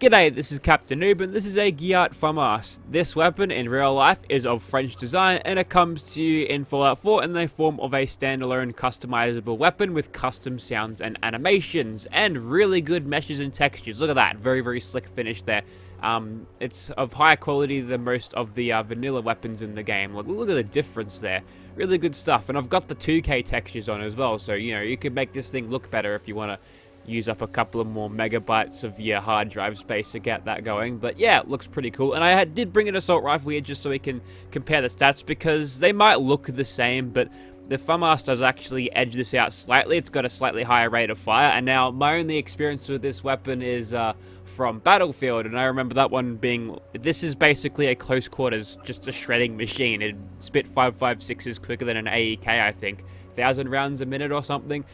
G'day, this is Captainoob and this is a GIAT FAMAS. This weapon in real life is of French design and it comes to you in Fallout 4 in the form of a standalone customizable weapon with custom sounds and animations and really good meshes and textures. Look at that, very slick finish there. It's of higher quality than most of the vanilla weapons in the game. Look at the difference there. Really good stuff, and I've got the 2K textures on as well, so you know you can make this thing look better if you want to use up a couple of more megabytes of your hard drive space to get that going. But yeah, it looks pretty cool. And I did bring an assault rifle here just so we can compare the stats, because they might look the same, but the FAMAS does actually edge this out slightly. It's got a slightly higher rate of fire. And now my only experience with this weapon is from Battlefield, and I remember that one being, this is basically a close quarters, just a shredding machine. It spit 5.56s quicker than an AEK, I think. 1,000 rounds a minute or something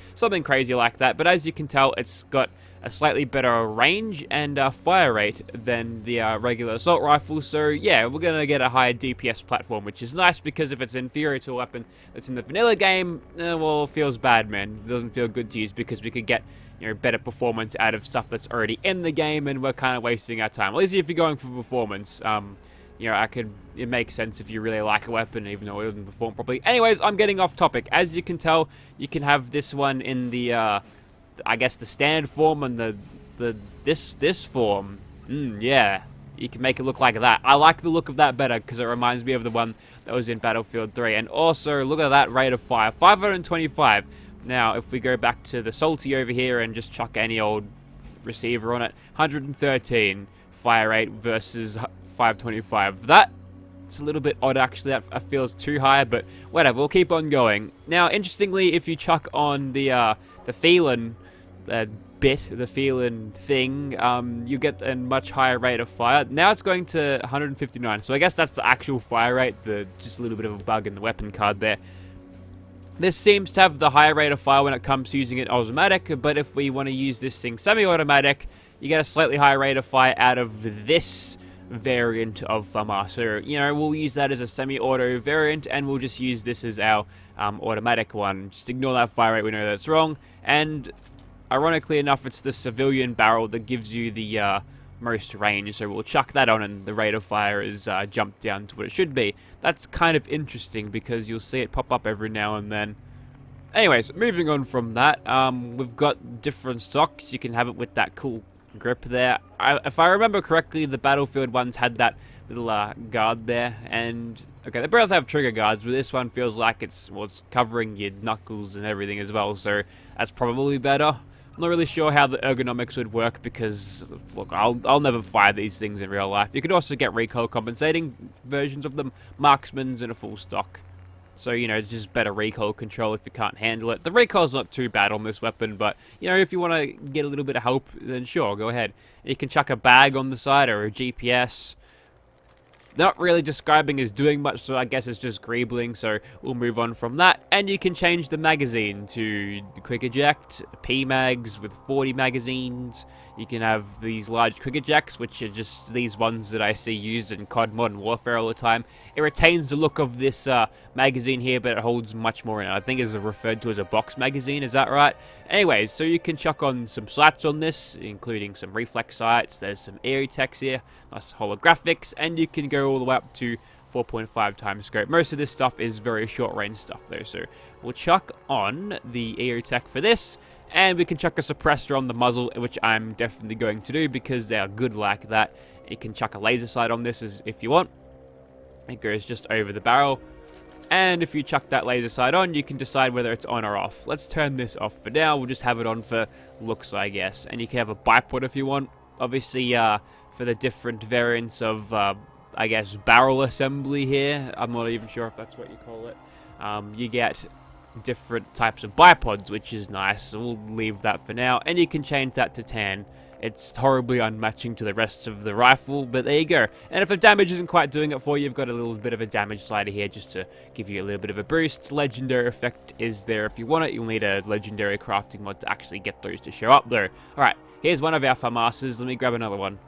crazy like that. But as you can tell, it's got a slightly better range and fire rate than the regular assault rifle. So yeah, we're gonna get a higher DPS platform, which is nice, because if it's inferior to a weapon that's in the vanilla game, well, it feels bad, man. It doesn't feel good to use, because we could get, you know, better performance out of stuff that's already in the game, and we're kind of wasting our time. At least if you're going for performance, you know, it makes sense if you really like a weapon, even though it doesn't perform properly. Anyways, I'm getting off topic. As you can tell, you can have this one in the, I guess the stand form and this form. Yeah, you can make it look like that. I like the look of that better, because it reminds me of the one that was in Battlefield 3. And also, look at that rate of fire, 525. Now, if we go back to the Salty over here and just chuck any old receiver on it, 113 fire rate versus 525. That's a little bit odd, actually. That feels too high, but whatever. We'll keep on going. Now, interestingly, if you chuck on the Felon the Felon thing, you get a much higher rate of fire. Now it's going to 159. So I guess that's the actual fire rate. Just a little bit of a bug in the weapon card there. This seems to have the higher rate of fire when it comes to using it automatic, but if we want to use this thing semi-automatic, you get a slightly higher rate of fire out of this variant of FAMAS. So, you know, we'll use that as a semi-auto variant, and we'll just use this as our automatic one. Just ignore that fire rate, we know that's wrong. And ironically enough, it's the civilian barrel that gives you the most range, so we'll chuck that on, and the rate of fire is jumped down to what it should be. That's kind of interesting, because you'll see it pop up every now and then. Anyways, moving on from that, we've got different stocks. You can have it with that cool grip there. If I remember correctly, the Battlefield ones had that little guard there, and okay, they both have trigger guards, but this one feels like it's covering your knuckles and everything as well, so that's probably better. I'm not really sure how the ergonomics would work, because look, I'll never fire these things in real life. You could also get recoil compensating versions of them, marksman's in a full stock. So, you know, it's just better recoil control if you can't handle it. The recoil's not too bad on this weapon, but, you know, if you want to get a little bit of help, then sure, go ahead. You can chuck a bag on the side or a GPS. Not really describing as doing much, so I guess it's just greebling, so we'll move on from that. And you can change the magazine to quick eject, P-mags with 40 magazines. You can have these large quick ejects, which are just these ones that I see used in COD Modern Warfare all the time. It retains the look of this magazine here, but it holds much more in it. I think it's referred to as a box magazine, is that right? Anyways, so you can chuck on some slats on this, including some reflex sights. There's some airy text here, nice holographics, and you can go all the way up to 4.5 times scope. Most of this stuff is very short range stuff though, so we'll chuck on the airy tech for this, and we can chuck a suppressor on the muzzle, which I'm definitely going to do because they are good like that. You can chuck a laser sight on this if you want. It goes just over the barrel. And if you chuck that laser sight on, you can decide whether it's on or off. Let's turn this off for now. We'll just have it on for looks, I guess. And you can have a bipod if you want. Obviously, for the different variants of, I guess, barrel assembly here, I'm not even sure if that's what you call it. You get different types of bipods, which is nice. So we'll leave that for now. And you can change that to tan. It's horribly unmatching to the rest of the rifle, but there you go. And if the damage isn't quite doing it for you, you've got a little bit of a damage slider here just to give you a little bit of a boost. Legendary effect is there if you want it. You'll need a legendary crafting mod to actually get those to show up though. Alright, here's one of our FAMASes. Let me grab another one.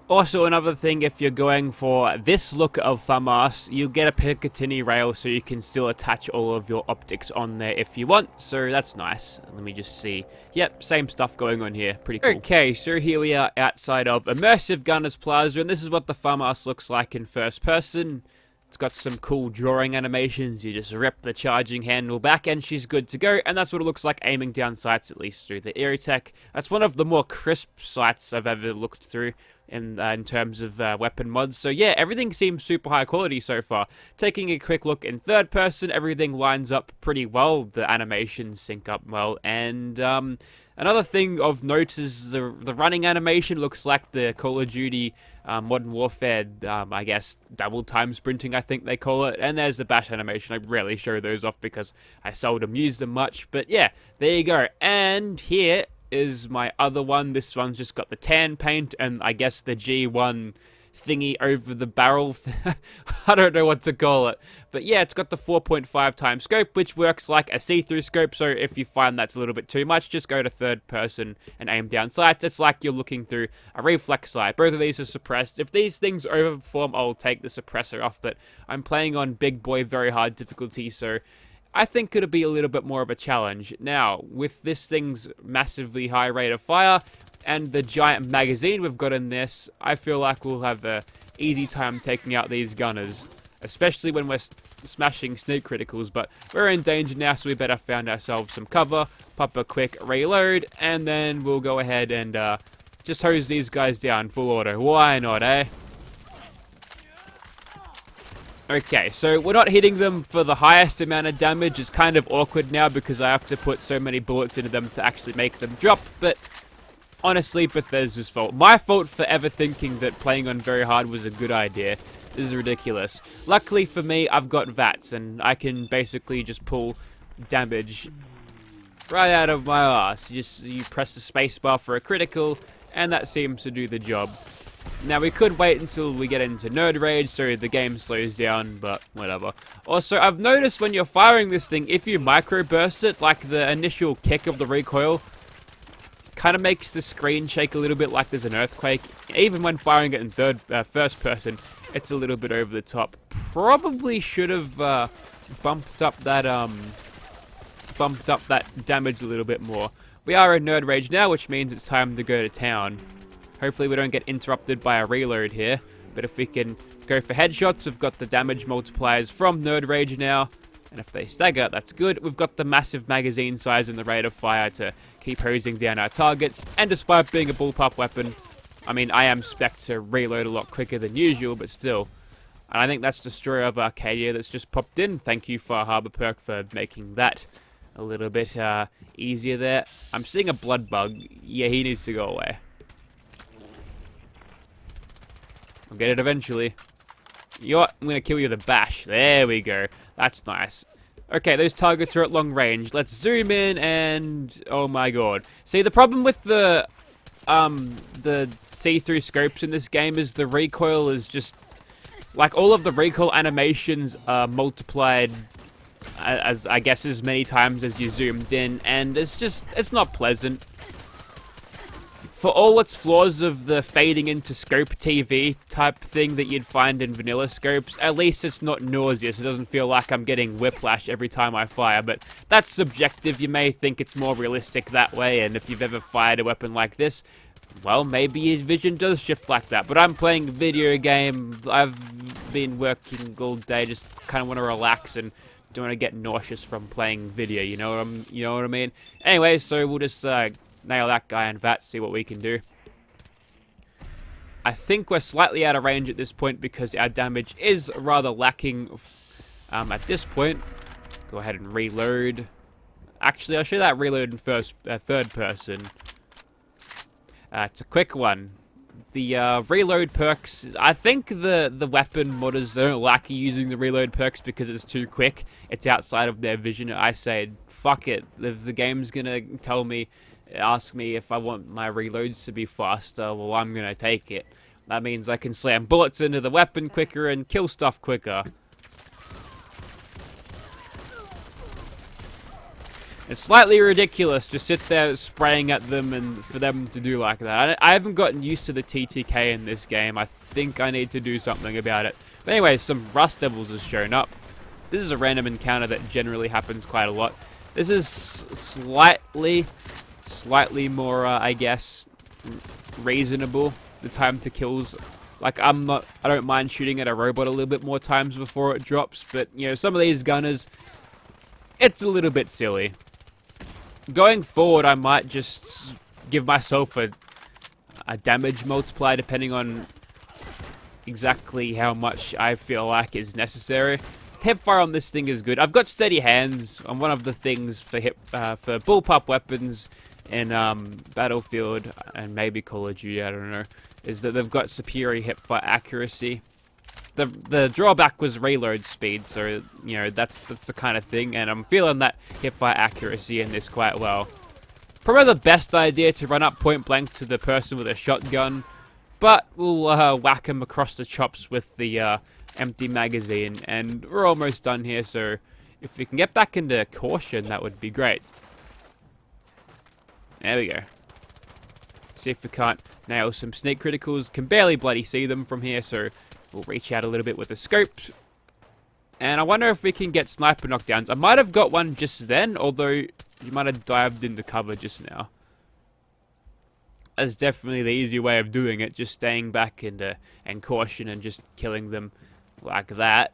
Also, another thing, if you're going for this look of FAMAS, you get a Picatinny rail so you can still attach all of your optics on there if you want, so that's nice. Let me just see. Yep, same stuff going on here. Pretty cool. Okay, so here we are outside of Immersive Gunners Plaza, and this is what the FAMAS looks like in first person. It's got some cool drawing animations. You just rip the charging handle back and she's good to go. And that's what it looks like aiming down sights, at least through the Aerotech. That's one of the more crisp sights I've ever looked through in terms of weapon mods. So yeah, everything seems super high quality so far. Taking a quick look in third person, everything lines up pretty well. The animations sync up well. And another thing of note is the running animation looks like the Call of Duty Modern Warfare, I guess, double time sprinting, I think they call it. And there's the bash animation. I rarely show those off because I seldom use them much. But yeah, there you go. And here is my other one. This one's just got the tan paint and I guess the G1 thingy over the barrel. I don't know what to call it. But yeah, it's got the 4.5 times scope, which works like a see-through scope. So if you find that's a little bit too much, just go to third person and aim down sights. It's like you're looking through a reflex sight. Both of these are suppressed. If these things overperform, I'll take the suppressor off. But I'm playing on big boy, very hard difficulty, so I think it'll be a little bit more of a challenge. Now, with this thing's massively high rate of fire and the giant magazine we've got in this, I feel like we'll have a easy time taking out these gunners, especially when we're smashing sneak criticals. But we're in danger now, so we better find ourselves some cover, pop a quick reload, and then we'll go ahead and just hose these guys down full auto. Why not, eh? Okay, so we're not hitting them for the highest amount of damage. It's kind of awkward now because I have to put so many bullets into them to actually make them drop, but honestly, Bethesda's fault. My fault for ever thinking that playing on very hard was a good idea. This is ridiculous. Luckily for me, I've got VATS, and I can basically just pull damage right out of my ass. You press the spacebar for a critical, and that seems to do the job. Now, we could wait until we get into Nerd Rage so the game slows down, but whatever. Also, I've noticed when you're firing this thing, if you microburst it, like the initial kick of the recoil, kind of makes the screen shake a little bit like there's an earthquake. Even when firing it in first person, it's a little bit over the top. Probably should have bumped up that damage a little bit more. We are in Nerd Rage now, which means it's time to go to town. Hopefully we don't get interrupted by a reload here. But if we can go for headshots, we've got the damage multipliers from Nerd Rage now. And if they stagger, that's good. We've got the massive magazine size and the rate of fire to keep hosing down our targets. And despite being a bullpup weapon, I mean, I am spec to reload a lot quicker than usual, but still. And I think that's Destroyer of Arcadia that's just popped in. Thank you for Harbor Perk for making that a little bit easier there. I'm seeing a blood bug. Yeah, he needs to go away. I'll get it eventually. You know what? I'm going to kill you with a bash. There we go. That's nice. Okay, those targets are at long range. Let's zoom in and... oh my god. See, the problem with the see-through scopes in this game is the recoil is just... like, all of the recoil animations are multiplied as, I guess, as many times as you zoomed in. And it's just... it's not pleasant. For all its flaws of the fading into scope TV type thing that you'd find in vanilla scopes, at least it's not nauseous. It doesn't feel like I'm getting whiplash every time I fire, but that's subjective. You may think it's more realistic that way, and if you've ever fired a weapon like this, well, maybe your vision does shift like that. But I'm playing a video game. I've been working all day, just kind of want to relax and don't want to get nauseous from playing video, you know what I mean? Anyway, so we'll just... nail that guy in VAT, see what we can do. I think we're slightly out of range at this point because our damage is rather lacking at this point. Go ahead and reload. Actually, I'll show that reload in third person. It's a quick one. The reload perks, I think the weapon modders don't like using the reload perks because it's too quick. It's outside of their vision. I say, fuck it. If the game's gonna tell me, ask me if I want my reloads to be faster, well, I'm gonna take it. That means I can slam bullets into the weapon quicker and kill stuff quicker. It's slightly ridiculous to sit there spraying at them and for them to do like that. I haven't gotten used to the TTK in this game. I think I need to do something about it. But anyway, some Rust Devils has shown up. This is a random encounter that generally happens quite a lot. This is slightly more, I guess, reasonable. The time to kills. Like, I don't mind shooting at a robot a little bit more times before it drops. But, you know, some of these gunners, it's a little bit silly. Going forward, I might just give myself a damage multiplier depending on exactly how much I feel like is necessary. Hipfire on this thing is good. I've got steady hands on one of the things for for bullpup weapons in Battlefield and maybe Call of Duty, I don't know, is that they've got superior hipfire accuracy. The drawback was reload speed, so, you know, that's the kind of thing, and I'm feeling that hipfire accuracy in this quite well. Probably the best idea to run up point blank to the person with a shotgun, but we'll whack him across the chops with the empty magazine, and we're almost done here, so if we can get back into caution, that would be great. There we go. See if we can't nail some sneak criticals. Can barely bloody see them from here, so we'll reach out a little bit with the scope. And I wonder if we can get sniper knockdowns. I might have got one just then, although you might have dived into cover just now. That's definitely the easy way of doing it, just staying back and caution and just killing them like that.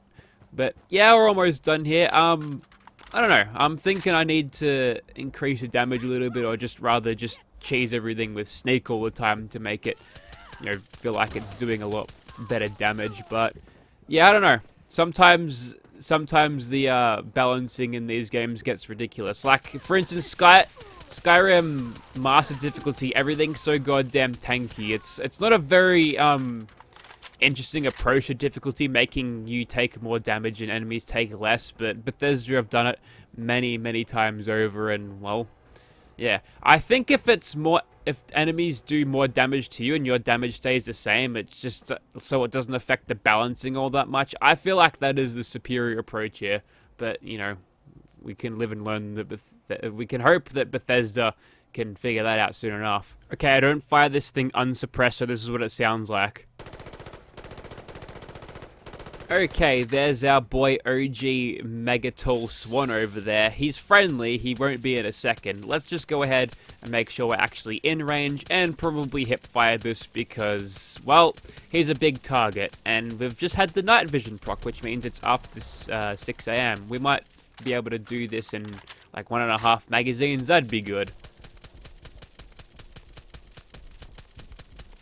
But yeah, we're almost done here. I don't know. I'm thinking I need to increase the damage a little bit, or just rather just cheese everything with sneak all the time to make it, you know, feel like it's doing a lot better damage. But yeah, I don't know. Sometimes the balancing in these games gets ridiculous. Like, for instance, Skyrim Master Difficulty, everything's so goddamn tanky. It's not a very interesting approach to difficulty, making you take more damage and enemies take less, but Bethesda have done it many times over, and well, yeah. I think if enemies do more damage to you and your damage stays the same, it's just so it doesn't affect the balancing all that much. I feel like that is the superior approach here, but you know, we can live and learn that we can hope that Bethesda can figure that out soon enough. Okay, I don't fire this thing unsuppressed, so this is what it sounds like. Okay, there's our boy OG Megatall Swan over there. He's friendly, he won't be in a second. Let's just go ahead and make sure we're actually in range and probably hip fire this because, well, he's a big target. And we've just had the night vision proc, which means it's after 6 AM. We might be able to do this in like 1.5 magazines. That'd be good.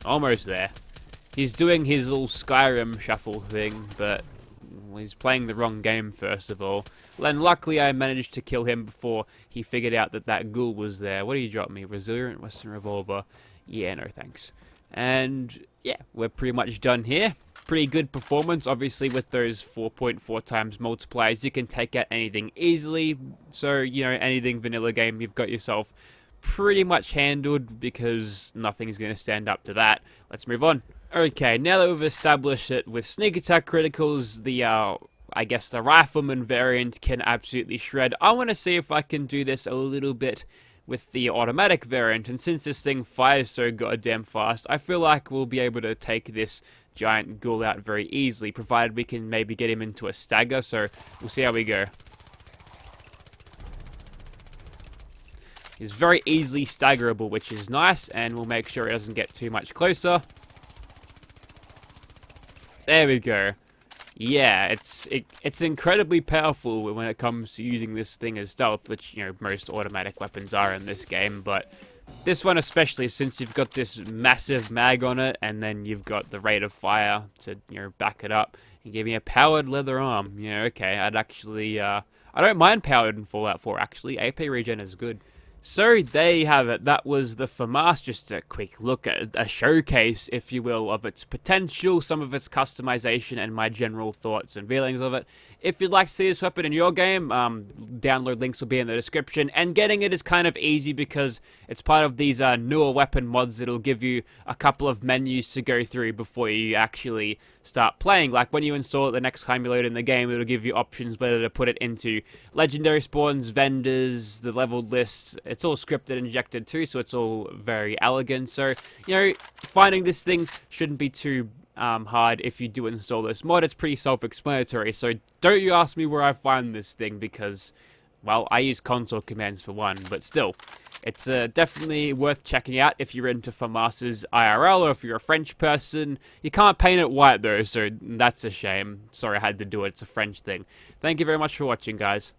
Almost there. He's doing his little Skyrim shuffle thing, but he's playing the wrong game first of all. And luckily I managed to kill him before he figured out that ghoul was there. What do you drop me? Resilient Western Revolver. Yeah, no thanks. And yeah, we're pretty much done here. Pretty good performance, obviously with those 4.4 times multipliers. You can take out anything easily. So, you know, anything vanilla game, you've got yourself pretty much handled because nothing's going to stand up to that. Let's move on. Okay, now that we've established it with sneak attack criticals, the, I guess the rifleman variant can absolutely shred. I want to see if I can do this a little bit with the automatic variant, and since this thing fires so goddamn fast, I feel like we'll be able to take this giant ghoul out very easily, provided we can maybe get him into a stagger, so we'll see how we go. He's very easily staggerable, which is nice, and we'll make sure it doesn't get too much closer. There we go. Yeah, it's incredibly powerful when it comes to using this thing as stealth, which, you know, most automatic weapons are in this game, but this one especially, since you've got this massive mag on it, and then you've got the rate of fire to, you know, back it up, and give me a powered leather arm. Yeah, okay, I'd actually, I don't mind powered in Fallout 4, actually. AP regen is good. So there you have it. That was the FAMAS, just a quick look at a showcase, if you will, of its potential, some of its customization, and my general thoughts and feelings of it. If you'd like to see this weapon in your game, download links will be in the description. And getting it is kind of easy because it's part of these newer weapon mods that'll give you a couple of menus to go through before you actually start playing. Like when you install it the next time you load in the game, it'll give you options whether to put it into legendary spawns, vendors, the leveled lists. It's all scripted and injected too, so it's all very elegant. So, you know, finding this thing shouldn't be too hard if you do install this mod. It's pretty self-explanatory, so don't you ask me where I find this thing because, well, I use console commands for one, but still, it's definitely worth checking out if you're into FAMAS's IRL or if you're a French person. You can't paint it white though, so that's a shame. Sorry I had to do it, it's a French thing. Thank you very much for watching, guys.